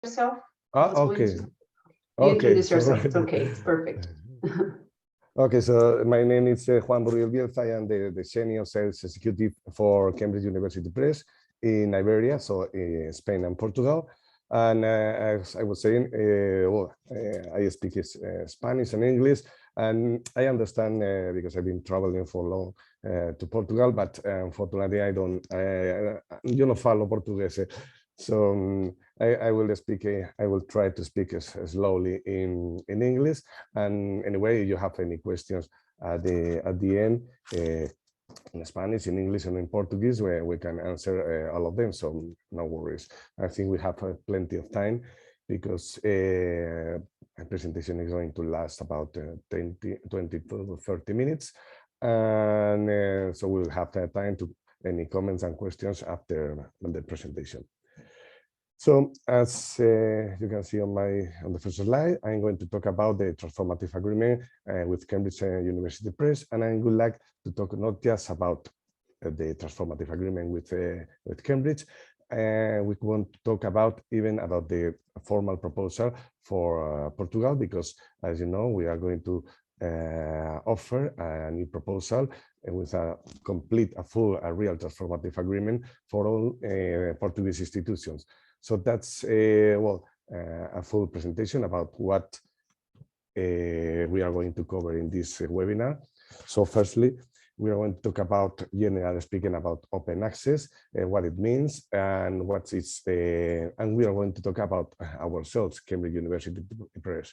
yourself? Okay. You introduce yourself. It's okay. It's perfect. Okay, so my name is Juan Burriel Bielsa. I am the senior sales executive for Cambridge University Press in Iberia, so Spain and Portugal. And as I was saying, I speak Spanish and English, and I understand because I've been traveling for long to Portugal, but unfortunately I don't, yo no falo portugués. So I will try to speak slowly in English. And anyway, if you have any questions at the end, in Spanish, in English, and in Portuguese, where we can answer all of them. So no worries. I think we have plenty of time because my presentation is going to last about 20 to 30 minutes. And so we'll have time to any comments and questions after the presentation. So as you can see on the first slide, I'm going to talk about the transformative agreement with Cambridge University Press, and I would like to talk not just about the transformative agreement with Cambridge. We want to talk about even about the formal proposal for Portugal, because as you know, we are going to offer a new proposal with a real transformative agreement for all Portuguese institutions. So that's a full presentation about what we are going to cover in this webinar. So firstly, we are going to talk about, generally speaking, about open access, what it means, and what it's, and we are going to talk about ourselves, Cambridge University Press.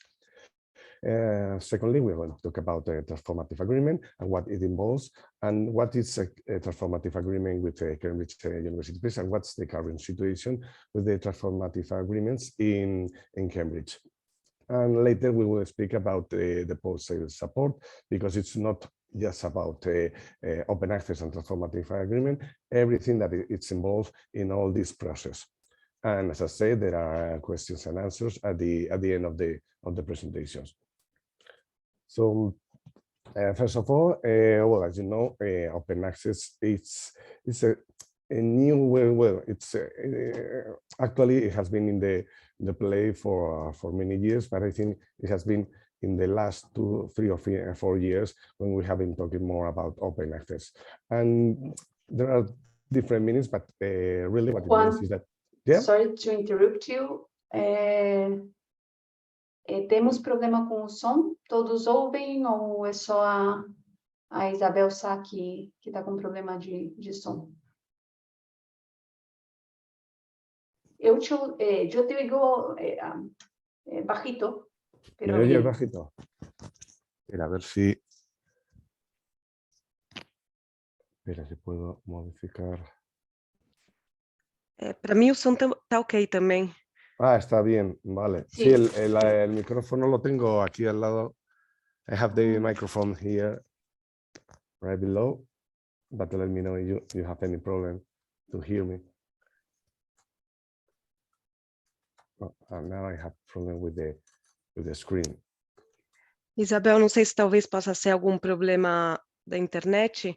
Secondly, we're going to talk about the transformative agreement and what it involves, and what is a transformative agreement with Cambridge University Press, and what's the current situation with the transformative agreements in Cambridge. And later we will speak about the post-sale support, because it's not just about open access and transformative agreement, everything that it's involved in all this process. And as I said, there are questions and answers at the end of the presentations. So first of all, well, as you know, open access it's a new well, it's actually it has been in the play for many years, but I think it has been in the last 2, 3, or 4 years when we have been talking more about open access. And there are different meanings, but really what it means is that. Yeah? Sorry to interrupt you. Temos problema com o som? Todos ouvem ou é só a Isabel Sá que está com problema de som? Yo te digo bajito. Pero ¿me oyes bajito? Mira, a ver si... Espera, si puedo modificar... Para mí o som está ok también. Ah, está bien, vale. Sí, el micrófono lo tengo aquí al lado. I have the microphone here, right below. But let me know if you have any problem to hear me. Oh, and now I have problem with the screen. Isabel, não sei se talvez possa ser algum problema da internet.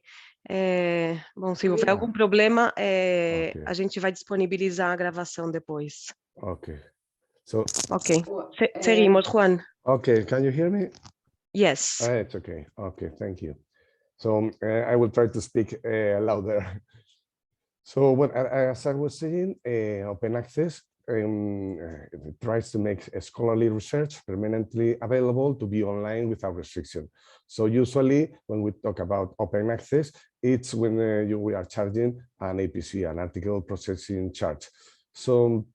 Bom, se houver algum problema, Okay. a gente vai disponibilizar a gravação depois. Okay. So. Ok. Seguimos, Juan. Okay, can you hear me? Yes. It's okay. Okay, thank you. So I will try to speak louder. So what, as I was saying, open access tries to make scholarly research permanently available to be online without restriction. So usually when we talk about open access, it's when we are charging an APC, an article processing charge. So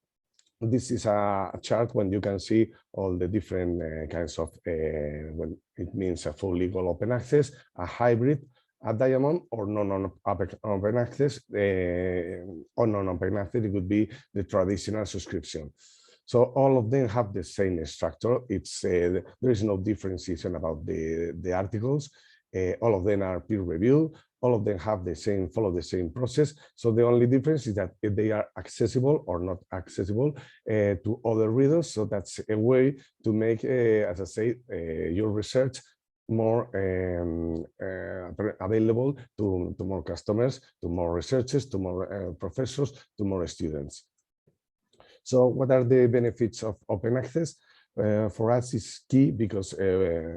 this is a chart when you can see all the different kinds of, when it means a full legal open access, a hybrid, a diamond, or non-open access. Or non-open access, it would be the traditional subscription. So all of them have the same structure. It's there is no differentiation about the articles. All of them are peer reviewed. All of them have follow the same process. So the only difference is that if they are accessible or not accessible to other readers. So that's a way to make, as I say, your research more available to more customers, to more researchers, to more professors, to more students. So what are the benefits of open access? For us, it's key because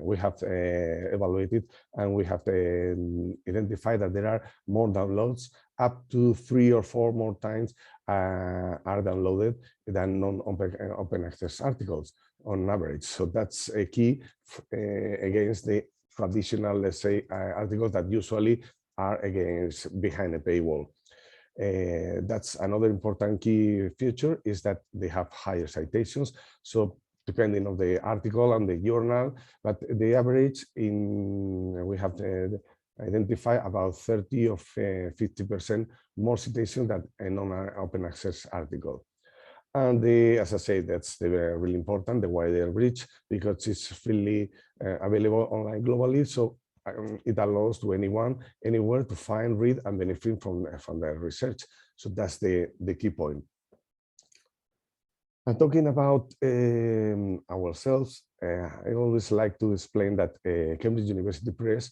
we have evaluated and we have identified that there are more downloads, up to 3 or 4 more times are downloaded than non-open access articles on average. So that's a key against the traditional, let's say, articles that usually are behind a paywall. That's another important key feature, is that they have higher citations. So depending on the article and the journal, but the average we have identified about 30 or 50% more citation than a non-open access article. And as I say, that's really important, the wider reach, because it's freely available online globally. So it allows to anyone, anywhere, to find, read, and benefit from the research. So that's the key point. And talking about ourselves, I always like to explain that Cambridge University Press,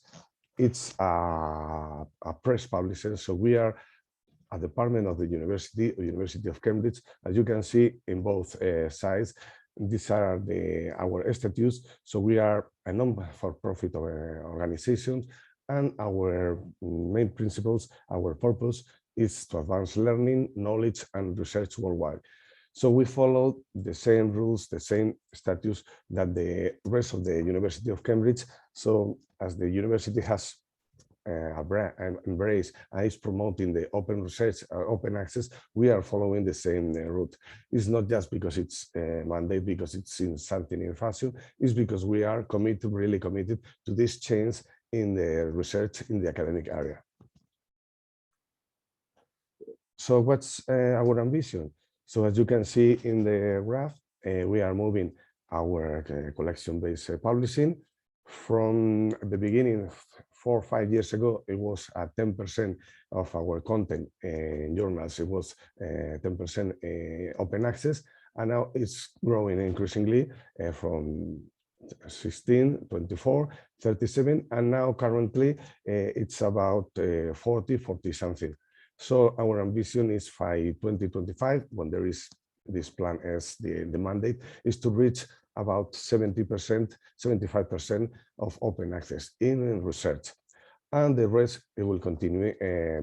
it's a press publisher. So we are a department of the University of Cambridge. As you can see in both sides, these are our statutes. So we are a non-for-profit organization, and our main principles, our purpose is to advance learning, knowledge, and research worldwide. So we follow the same rules, the same statutes that the rest of the University of Cambridge. So as the university has embraced and is promoting the open research, open access, we are following the same route. It's not just because it's a mandate, because it's in something in fashion, it's because we are committed, really committed to this change in the research in the academic area. So what's our ambition? So as you can see in the graph, we are moving our collection-based publishing. From the beginning, 4 or 5 years ago, it was at 10% of our content in journals. It was 10% open access, and now it's growing increasingly from 16, 24, 37, and now currently it's about 40 something. So our ambition is by 2025, when there is this plan as the mandate, is to reach about 70%, 75% of open access in research. And the rest, it will continue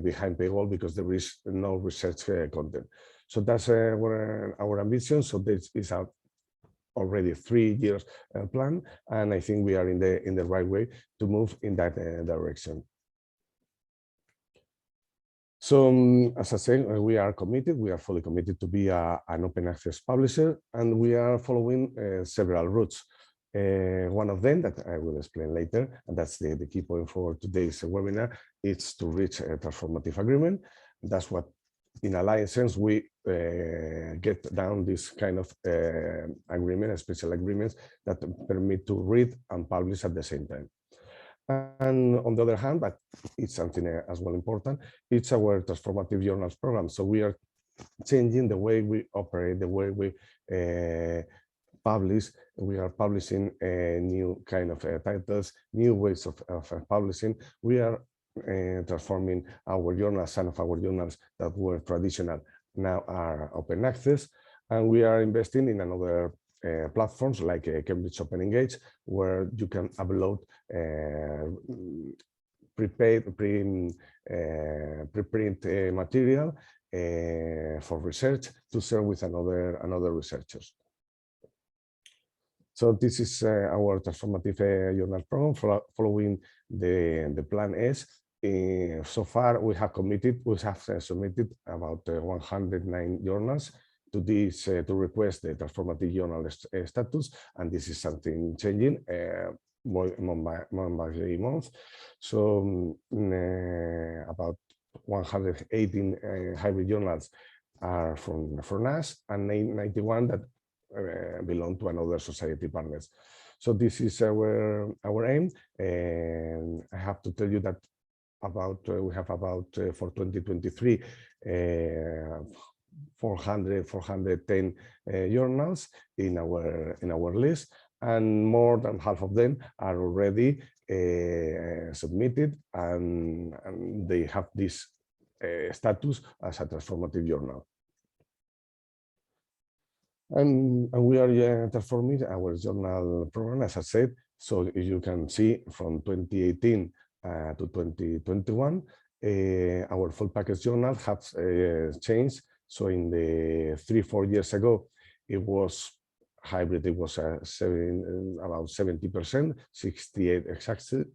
behind paywall because there is no research content. So that's our ambition. So this is our already 3 years plan, and I think we are in the right way to move in that direction. So as I said, we are committed, we are fully committed to be an open access publisher, and we are following several routes. One of them that I will explain later, and that's the key point for today's webinar, is to reach a transformative agreement. That's what, in a license, we get down this kind of agreement, special agreements that permit to read and publish at the same time. And on the other hand, but it's something as well important, it's our transformative journals program. So we are changing the way we operate, the way we publish. We are publishing new kind of titles, new ways of publishing. We are transforming our journals. Some of our journals that were traditional now are open access, and we are investing in another platforms like Cambridge Open Engage, where you can upload preprint material for research to share with another researchers. So this is our transformative journal program following the plan S. So far, we have submitted about 109 journals to this to request the transformative journal status, and this is something changing month by month. So about 118 hybrid journals are from us, and 91 that belong to another society partners. So this is our aim, and I have to tell you that we have about for 2023 410 journals in our list, and more than half of them are already submitted, and they have this status as a transformative journal. And we are transforming our journal program, as I said. So you can see from 2018 to 2021, our full package journal has changed. So in the 3-4 years ago, it was hybrid. It was about 70%, 68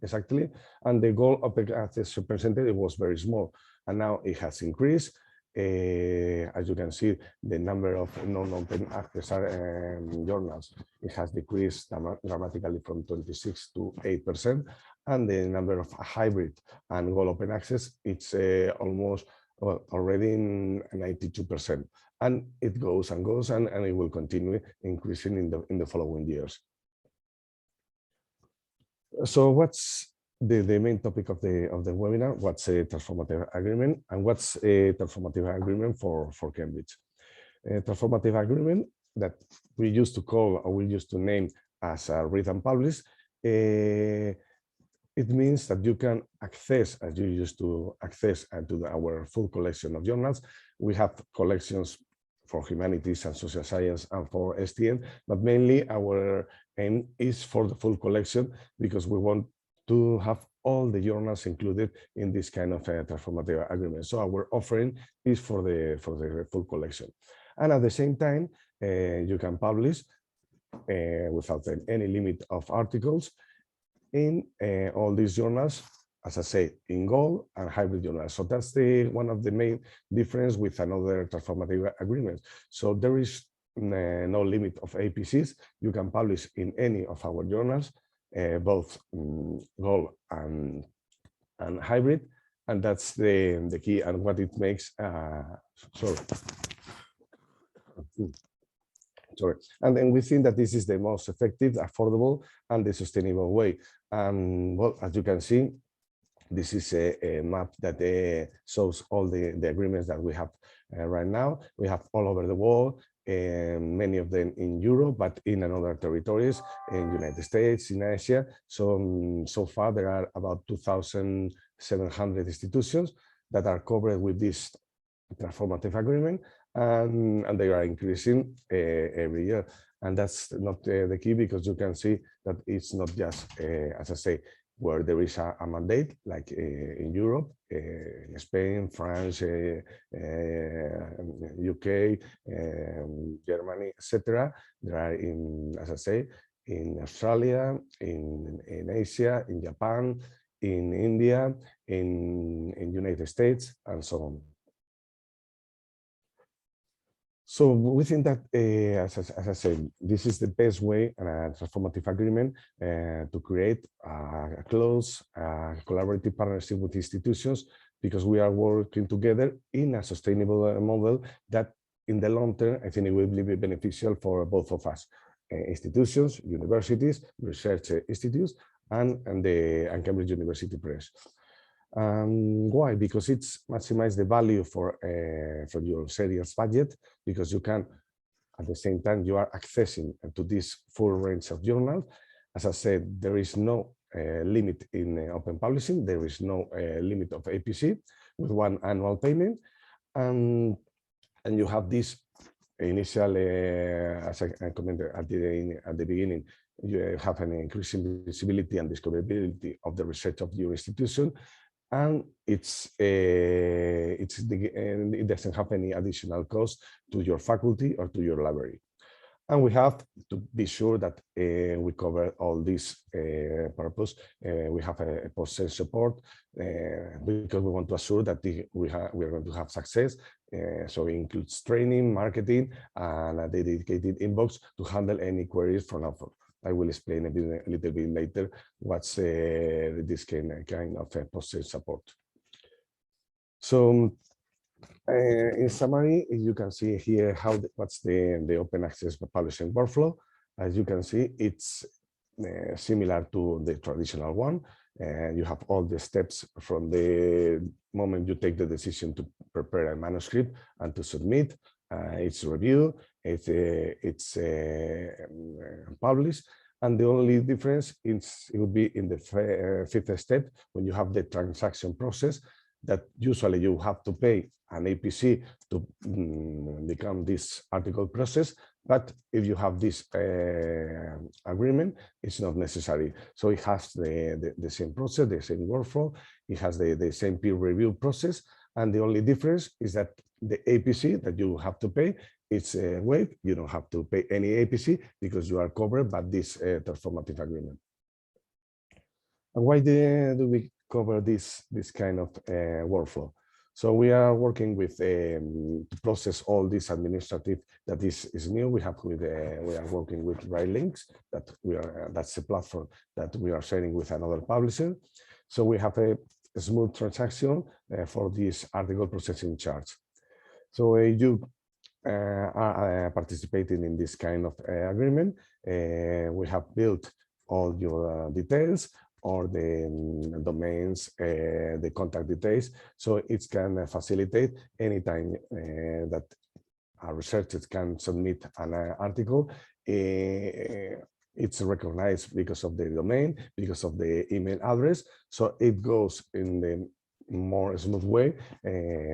exactly, and the goal of the access percentage was very small, and now it has increased. As you can see, the number of non-open access journals, it has decreased dramatically from 26 to 8%, and the number of hybrid and goal open access, it's almost already in 92%, and it goes and goes, and it will continue increasing in the following years. So what's the main topic of the webinar? What's a transformative agreement, and what's a transformative agreement for Cambridge? A transformative agreement that we used to call, or we used to name as read and publish. It means that you can access, as you used to access to our full collection of journals. We have collections for humanities and social science and for STM, but mainly our aim is for the full collection, because we want to have all the journals included in this kind of transformative agreement. So our offering is for the full collection. And at the same time, you can publish without any limit of articles in all these journals, as I say, in gold and hybrid journals. So that's one of the main difference with another transformative agreements. So there is no limit of APCs. You can publish in any of our journals, both gold and hybrid, and that's the key and what it makes. Sorry. And then we think that this is the most effective, affordable, and the sustainable way. And well, as you can see, this is a map that shows all the agreements that we have right now. We have all over the world, many of them in Europe, but in other territories, in United States, in Asia. So far, there are about 2,700 institutions that are covered with this transformative agreement, and they are increasing every year. And that's not the key, because you can see that it's not just, as I say, where there is a mandate, like in Europe, Spain, France, UK, Germany, etc. There are as I say, in Australia, in Asia, in Japan, in India, in United States, and so on. So we think that, as I said, this is the best way, a transformative agreement, to create a close collaborative partnership with institutions, because we are working together in a sustainable model that in the long term, I think it will be beneficial for both of us, institutions, universities, research institutes, and Cambridge University Press. Why? Because it's maximize the value for your serious budget, because you can, at the same time, you are accessing to this full range of journals. As I said, there is no limit in open publishing. There is no limit of APC with one annual payment, and you have this initial, as I commented at the beginning, you have an increasing visibility and discoverability of the research of your institution. And it doesn't have any additional cost to your faculty or to your library. And we have to be sure that we cover all this purpose. We have a post-sale support, because we want to assure that we are going to have success. So it includes training, marketing, and a dedicated inbox to handle any queries from authors. I will explain a little bit later what's this kind of post-sale support. So in summary, you can see here what's the open access publishing workflow. As you can see, it's similar to the traditional one. You have all the steps from the moment you take the decision to prepare a manuscript and to submit. It's reviewed, it's published, and the only difference is it would be in the fifth step, when you have the transaction process, that usually you have to pay an APC to become this article process. But if you have this agreement, it's not necessary. So it has the same process, the same workflow. It has the same peer review process. And the only difference is that the APC that you have to pay, it's waived. You don't have to pay any APC because you are covered by this transformative agreement. And why do we cover this kind of workflow? So we are working with to process all this administrative that is new. We are working with Right Links that that's a platform that we are sharing with another publisher. So we have a smooth transaction for this article processing charge. So you are participating in this kind of agreement. We have built all your details, or the domains, the contact details, so it can facilitate anytime that our researchers can submit an article. It's recognized because of the domain, because of the email address, so it goes in the more smooth way.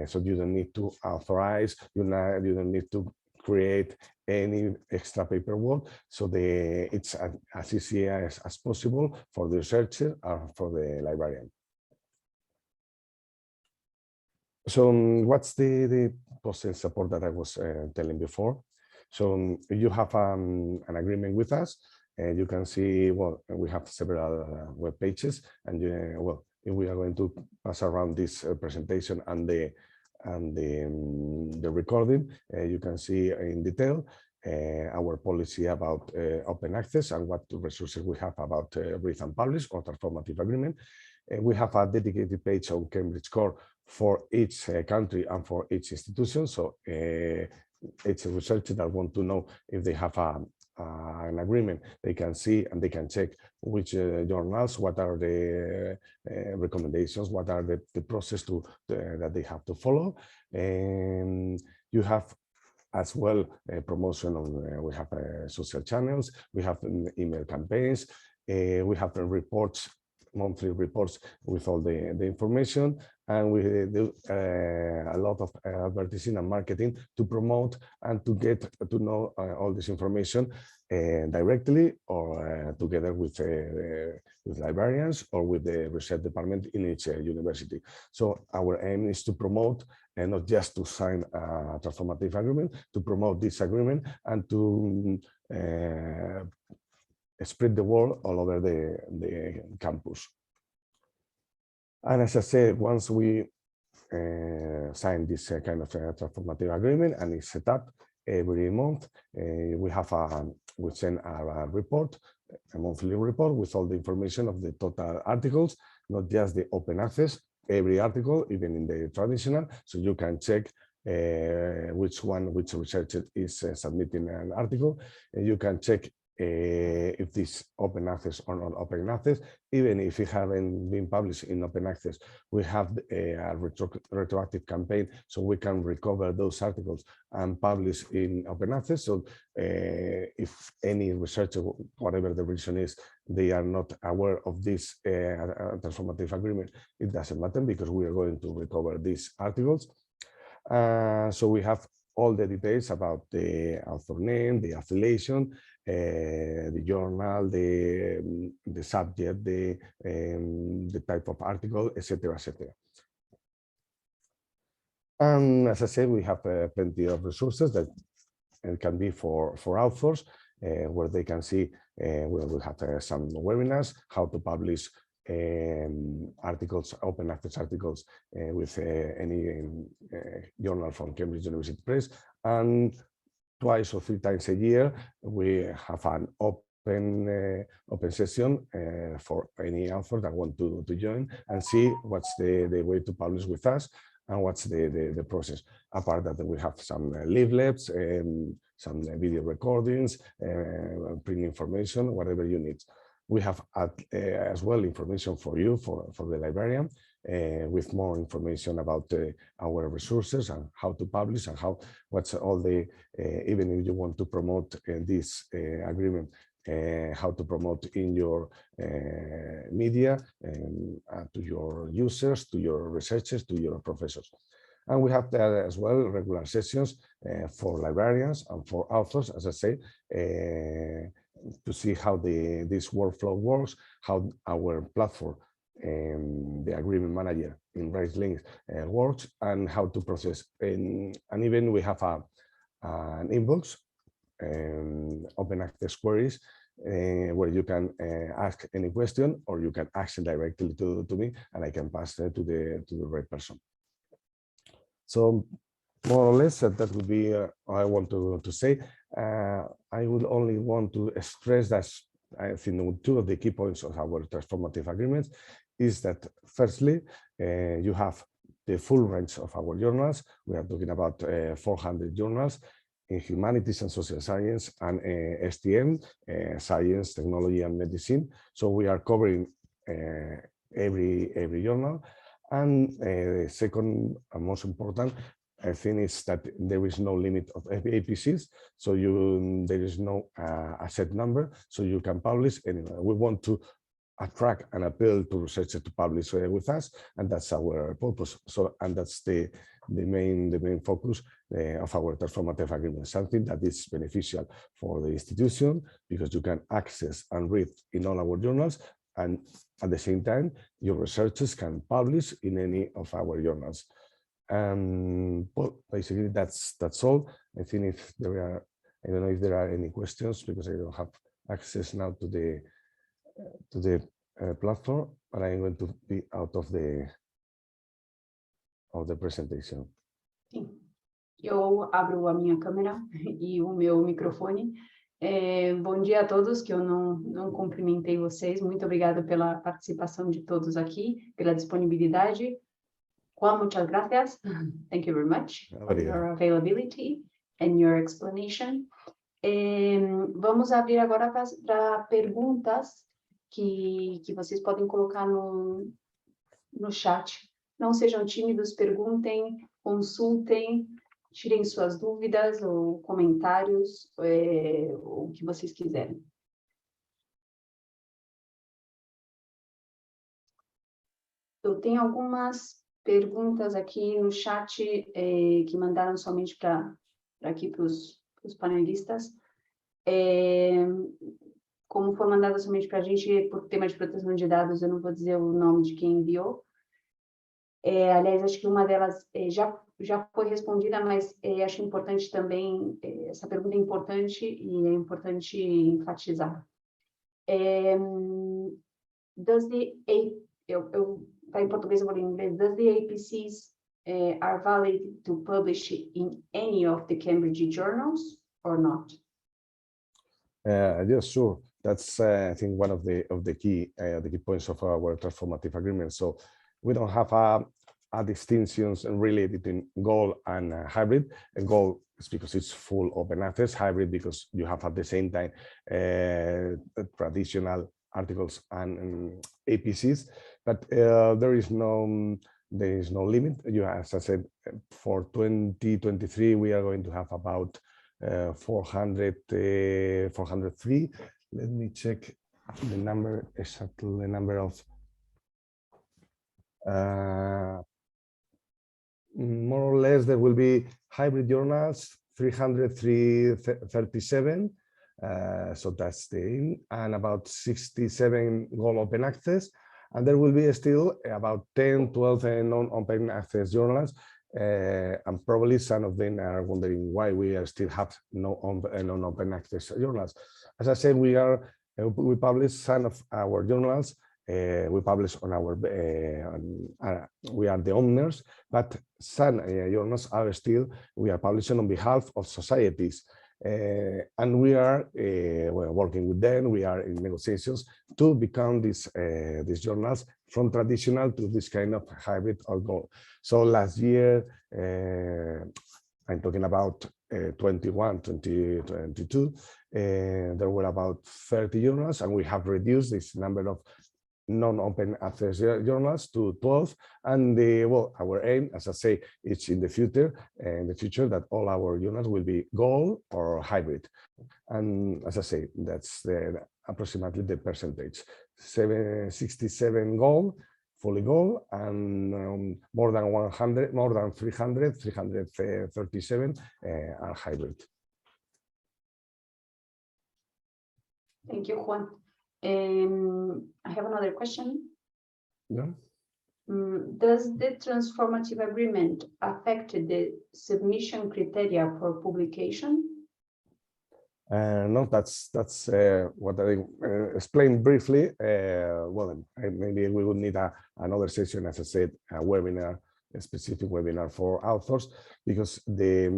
So you don't need to authorize, you don't need to create any extra paperwork. So it's as easy as possible for the researcher or for the librarian. So what's the post-sale support that I was telling before? So you have an agreement with us, and you can see, well, we have several web pages, and well, if we are going to pass around this presentation and the recording, you can see in detail our policy about open access and what resources we have about read and publish or transformative agreement. We have a dedicated page on Cambridge Core for each country and for each institution. So each researcher that want to know if they have an agreement, they can see and they can check which journals, what are the recommendations, what are the process that they have to follow. And you have as well promotion on, we have social channels, we have email campaigns, we have reports, monthly reports with all the information, and we do a lot of advertising and marketing to promote and to get to know all this information directly or together with librarians or with the research department in each university. So our aim is to promote and not just to sign a transformative agreement, to promote this agreement and to spread the word all over the campus. And as I said, once we sign this kind of transformative agreement and it's set up every month, we send a report, a monthly report with all the information of the total articles, not just the open access, every article, even in the traditional, so you can check which researcher is submitting an article, and you can check if this open access or not open access. Even if it haven't been published in open access, we have a retroactive campaign, so we can recover those articles and publish in open access. So if any researcher, whatever the reason is, they are not aware of this transformative agreement, it doesn't matter because we are going to recover these articles. So we have all the details about the author name, the affiliation, the journal, the subject, the type of article, etc., etc. And as I said, we have plenty of resources that can be for authors, where they can see, we'll have some webinars, how to publish articles, open access articles with any journal from Cambridge University Press. And twice or 3 times a year, we have an open session for any author that want to join and see what's the way to publish with us and what's the process. Apart that, we have some leaflets, some video recordings, print information, whatever you need. We have as well information for you, for the librarian, with more information about our resources and how to publish and what's all the, even if you want to promote this agreement how to promote in your media to your users, to your researchers, to your professors. And we have there as well regular sessions for librarians and for authors, as I say, to see how this workflow works, how our platform, the agreement manager in RaceLinks works, and how to process. And even we have an inbox, open access queries, where you can ask any question, or you can ask it directly to me, and I can pass it to the right person. So more or less that would be I want to say. I would only want to stress that I think two of the key points of our transformative agreements is that firstly, you have the full range of our journals. We are talking about 400 journals in humanities and social science and STM, science, technology, and medicine. So we are covering every journal. And second and most important, I think is that there is no limit of APCs, so there is no a set number, so you can publish anywhere. We want to attract and appeal to researchers to publish with us, and that's our purpose. So, and that's the main focus of our transformative agreement, something that is beneficial for the institution because you can access and read in all our journals, and at the same time, your researchers can publish in any of our journals. Well, basically that's all. I think if there are, I don't know if there are any questions because I don't have access now to the platform, but I'm going to be out of the presentation. Sim. Eu abro a minha câmera e o meu microfone. Bom dia a todos, que eu não cumprimentei vocês. Muito obrigada pela participação de todos aqui, pela disponibilidade. Juan, muchas gracias. Thank you very much for your availability and your explanation. Vamos abrir agora para perguntas que vocês podem colocar no chat. Não sejam tímidos, perguntem, consultem, tirem suas dúvidas ou comentários, o que vocês quiserem. Eu tenho algumas perguntas aqui no chat que mandaram somente para os panelistas. Como foi mandada somente para a gente por tema de proteção de dados, eu não vou dizer o nome de quem enviou. Aliás, acho que uma delas já foi respondida, mas acho importante também, essa pergunta é importante e é importante enfatizar. Em português, eu vou ler em inglês. Does the APCs are valid to publish in any of the Cambridge journals or not? Yes, sure. That's I think one of the key points of our transformative agreement. So we don't have a distinctions really between gold and hybrid. And gold is because it's full open access. Hybrid because you have at the same time traditional articles and APCs. But there is no limit. As I said, for 2023 we are going to have about 403. Let me check the number, exactly the number of more or less there will be hybrid journals 337. So that's the aim, and about 67 gold open access, and there will be still about 10-12 non-open access journals, and probably some of them are wondering why we still have non-open access journals. As I said, we publish some of our journals. We publish on our we are the owners, but some journals are still we are publishing on behalf of societies. And we are working with them. We are in negotiations to become these journals from traditional to this kind of hybrid or gold. So last year, I'm talking about 2022, there were about 30 journals, and we have reduced this number of non-open access journals to 12, and our aim, as I say, is in the future that all our journals will be gold or hybrid. And as I say, that's approximately the percentage: 67 gold, fully gold, and more than 337 are hybrid. Thank you, Juan. I have another question. Yeah. Does the transformative agreement affect the submission criteria for publication? No, that's what I explained briefly. Well, maybe we would need another session, as I said, a webinar, a specific webinar for authors, because the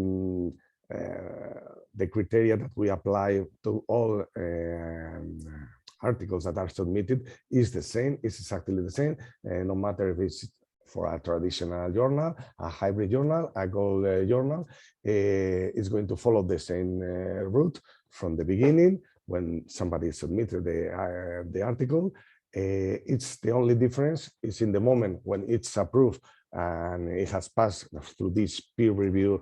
criteria that we apply to all articles that are submitted is the same, is exactly the same, no matter if it's for a traditional journal, a hybrid journal, a gold journal, is going to follow the same route from the beginning when somebody submitted the article. It's the only difference is in the moment when it's approved and it has passed through this peer review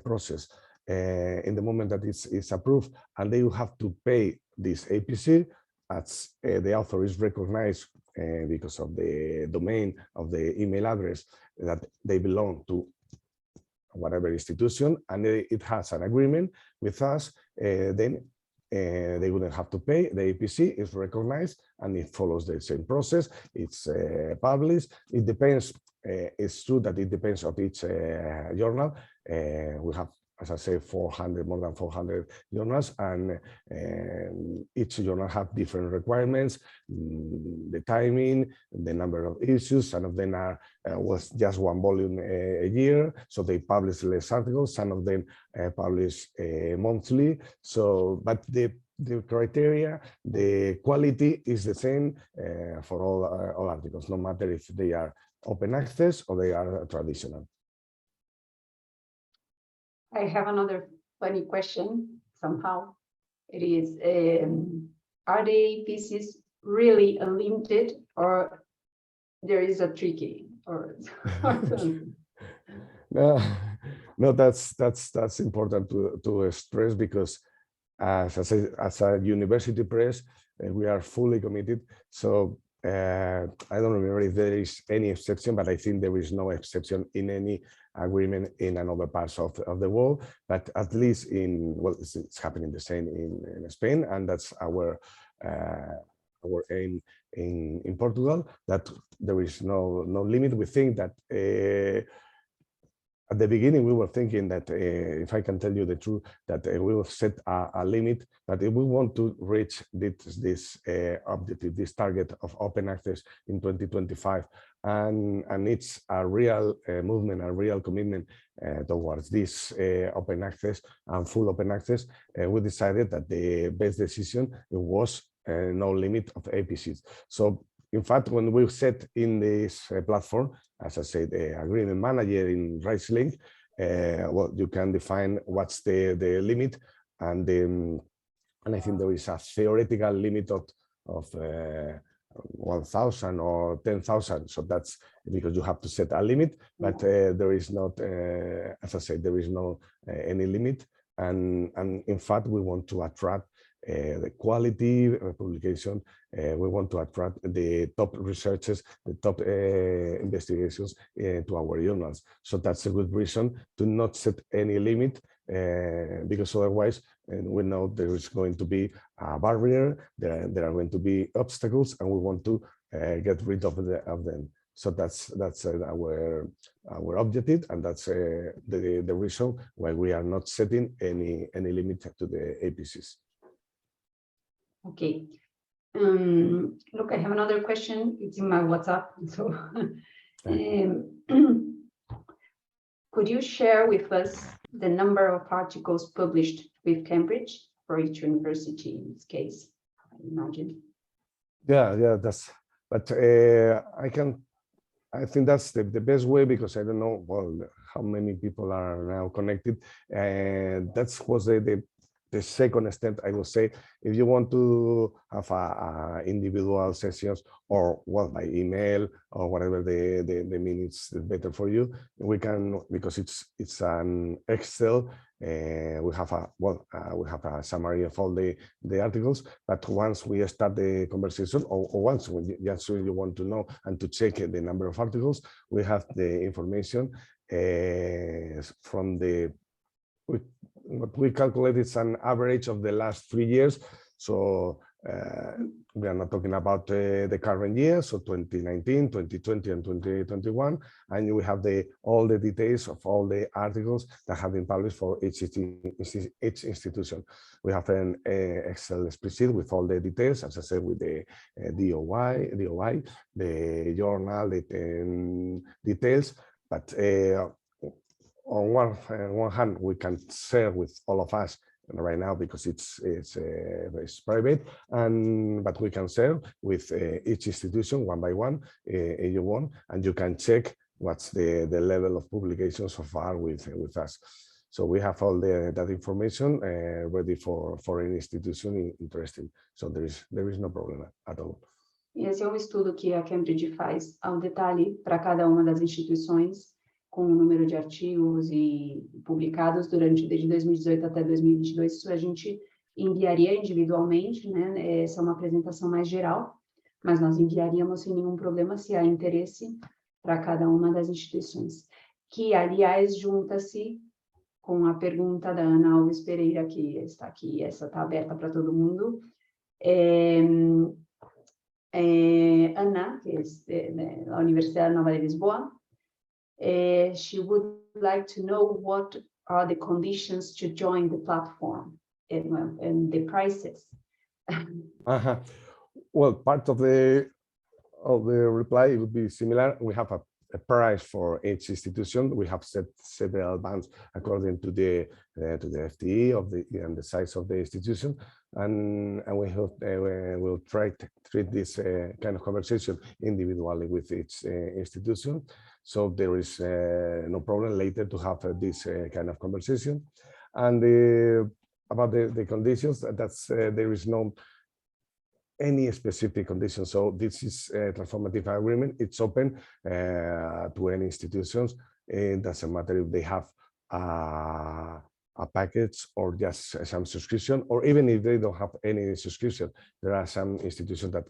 process. In the moment that it's approved, and they will have to pay this APC, as the author is recognized because of the domain of the email address that they belong to whatever institution, and it has an agreement with us, then they wouldn't have to pay. The APC is recognized and it follows the same process. It's published. It depends. It's true that it depends on each journal. We have, as I say, more than 400 journals, and each journal have different requirements, the timing, the number of issues. Some of them are was just one volume a year, so they publish less articles. Some of them publish monthly. So, but the criteria, the quality is the same for all articles, no matter if they are open access or they are traditional. I have another funny question somehow. It is, are the APCs really unlimited, or there is a tricky or something? No, that's important to stress, because as a university press, we are fully committed. So I don't remember if there is any exception, but I think there is no exception in any agreement in another parts of the world. But at least it's happening the same in Spain, and that's our aim in Portugal, that there is no limit. We think that at the beginning, we were thinking that, if I can tell you the truth, that we will set a limit, that if we want to reach this objective, this target of open access in 2025, and it's a real movement, a real commitment towards this open access and full open access, we decided that the best decision was no limit of APCs. So, in fact, when we set in this platform, as I said, the agreement manager in RightsLink, well, you can define what's the limit, and I think there is a theoretical limit of 1,000 or 10,000. So that's because you have to set a limit, but there is not, as I said, there is no any limit, and in fact, we want to attract the quality publication. We want to attract the top researchers, the top investigations to our journals. So that's a good reason to not set any limit, because otherwise we know there is going to be a barrier, there are going to be obstacles, and we want to get rid of them. So that's our objective, and that's the reason why we are not setting any limit to the APCs. Okay. Look, I have another question. It's in my WhatsApp. So, could you share with us the number of articles published with Cambridge for each university in this case? I imagine. Yeah, but I think that's the best way, because I don't know how many people are now connected, and that was the second step, I will say, if you want to have individual sessions or well by email or whatever the means better for you, we can, because it's an Excel. We have a summary of all the articles, but once we start the conversation, or once you want to know and to check the number of articles, we have the information from what we calculate is an average of the last 3 years. So we are not talking about the current year, so 2019, 2020, and 2021, and we have all the details of all the articles that have been published for each institution. We have an Excel spreadsheet with all the details, as I said, with the DOI, the journal, the details, but on one hand, we can share with all of us right now because it's private, but we can share with each institution one by one if you want, and you can check what's the level of publication so far with us. So we have all that information ready for any institution interested. So there is no problem at all. E esse é um estudo que a Cambridge faz ao detalhe para cada uma das instituições, com o número de artigos e publicados desde 2018 até 2022, isso a gente enviaria individualmente, né? Essa é uma apresentação mais geral, mas nós enviaríamos sem nenhum problema se há interesse para cada uma das instituições, que, aliás, junta-se com a pergunta da Ana Alves Pereira, que está aqui, essa está aberta para todo mundo. Ana, que é da Universidade Nova de Lisboa, she would like to know what are the conditions to join the platform and the prices. Well, part of the reply would be similar. We have a price for each institution. We have set several bands according to the FTE and the size of the institution, and we will try to treat this kind of conversation individually with each institution. So there is no problem later to have this kind of conversation. And about the conditions, there is no any specific condition. So this is a transformative agreement. It's open to any institutions. It doesn't matter if they have a package or just some subscription, or even if they don't have any subscription. There are some institutions that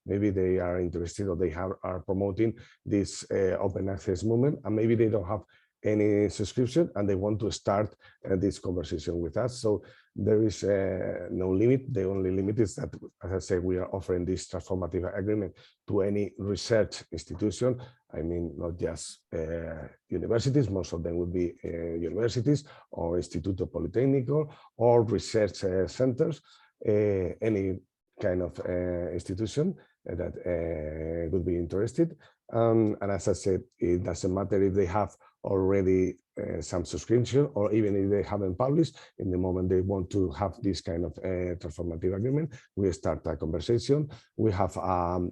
maybe they are interested or they are promoting this open access movement, and maybe they don't have any subscription and they want to start this conversation with us. So there is no limit. The only limit is that, as I said, we are offering this transformative agreement to any research institution. I mean, not just universities. Most of them would be universities or Instituto Politécnico or research centers, any kind of institution that would be interested. And as I said, it doesn't matter if they have already some subscription or even if they haven't published. In the moment they want to have this kind of transformative agreement, we start a conversation. We have a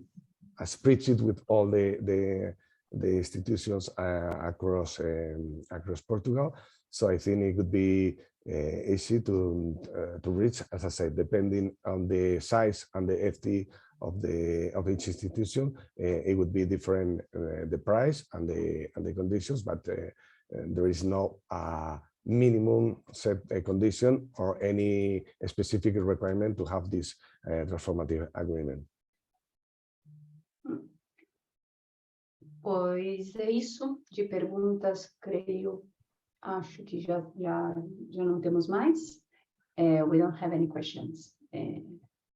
spreadsheet with all the institutions across Portugal. So I think it could be easy to reach, as I said, depending on the size and the FT of each institution. It would be different, the price and the conditions, but there is no minimum set condition or any specific requirement to have this transformative agreement. Pois é isso de perguntas, acho que já não temos mais. We don't have any questions.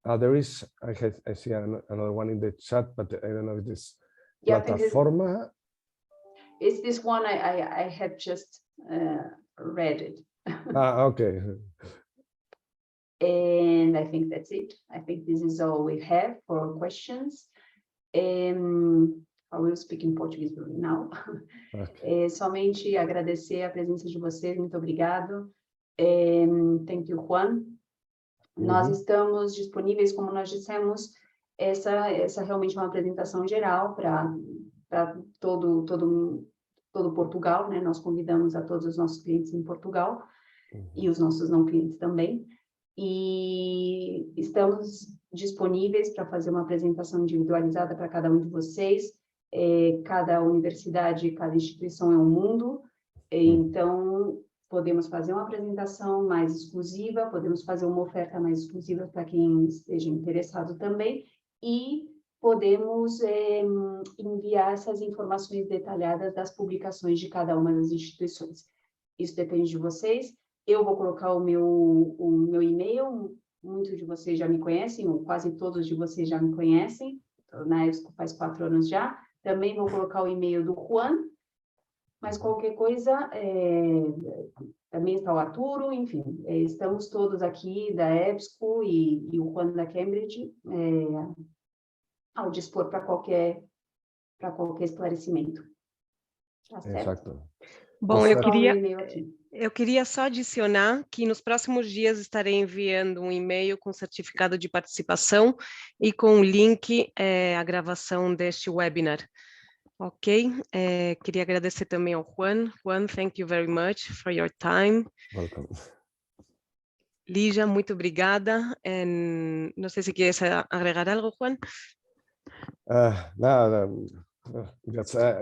There is, I see another one in the chat, but I don't know if this plataforma. It's this one I have just read it. Okay. And I think that's it. I think this is all we have for questions. I will speak in Portuguese now. Okay. Somente agradecer a presença de vocês, muito obrigado. Thank you, Juan. Nós estamos disponíveis, como nós dissemos, essa realmente é uma apresentação geral para todo Portugal, né? Nós convidamos a todos os nossos clientes em Portugal e os nossos não clientes também. e estamos disponíveis para fazer uma apresentação individualizada para cada um de vocês. Cada universidade, cada instituição é um mundo, então podemos fazer uma apresentação mais exclusiva, podemos fazer uma oferta mais exclusiva para quem esteja interessado também, e podemos enviar essas informações detalhadas das publicações de cada uma das instituições. Isso depende de vocês. Eu vou colocar o meu e-mail, muitos de vocês já me conhecem, ou quase todos de vocês já me conhecem, na EBSCO faz 4 anos já. Também vou colocar o e-mail do Juan, mas qualquer coisa, também está o Arturo, enfim, estamos todos aqui da EBSCO e o Juan da Cambridge ao dispor para qualquer esclarecimento. Tá certo? Exato. Bom, eu queria só adicionar que nos próximos dias estarei enviando um e-mail com certificado de participação e com o link à gravação deste webinar. Ok? Queria agradecer também ao Juan. Juan, thank you very much for your time. Welcome. Lígia, muito obrigada. Não sei se quieres agregar algo, Juan. I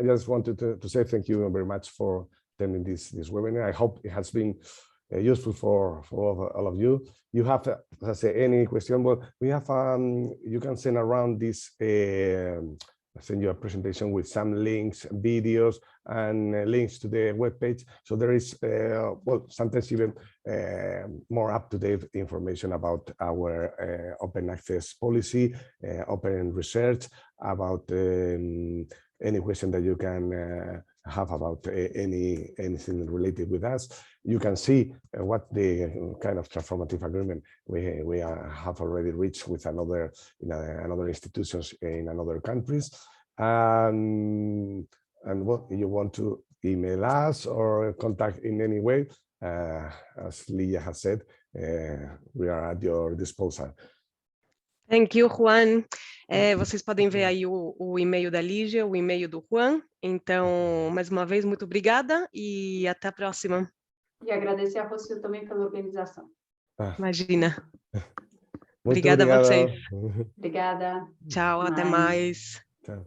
just wanted to say thank you very much for attending this webinar. I hope it has been useful for all of you. You have, as I say, any question? Well, we have, you can send around this, send you a presentation with some links, videos, and links to the webpage. So there is, well, sometimes even more up-to-date information about our open access policy, open research, about any question that you can have about anything related with us. You can see what the kind of transformative agreement we have already reached with another institutions in another countries. And what you want to email us or contact in any way, as Lígia has said, we are at your disposal. Thank you, Juan. Vocês podem ver aí o e-mail da Lígia, o e-mail do Juan. Então, mais uma vez, muito obrigada e até a próxima. E agradecer a você também pela organização. Imagina. Muito Obrigada a vocês. Obrigada. Tchau, até mais. Tchau.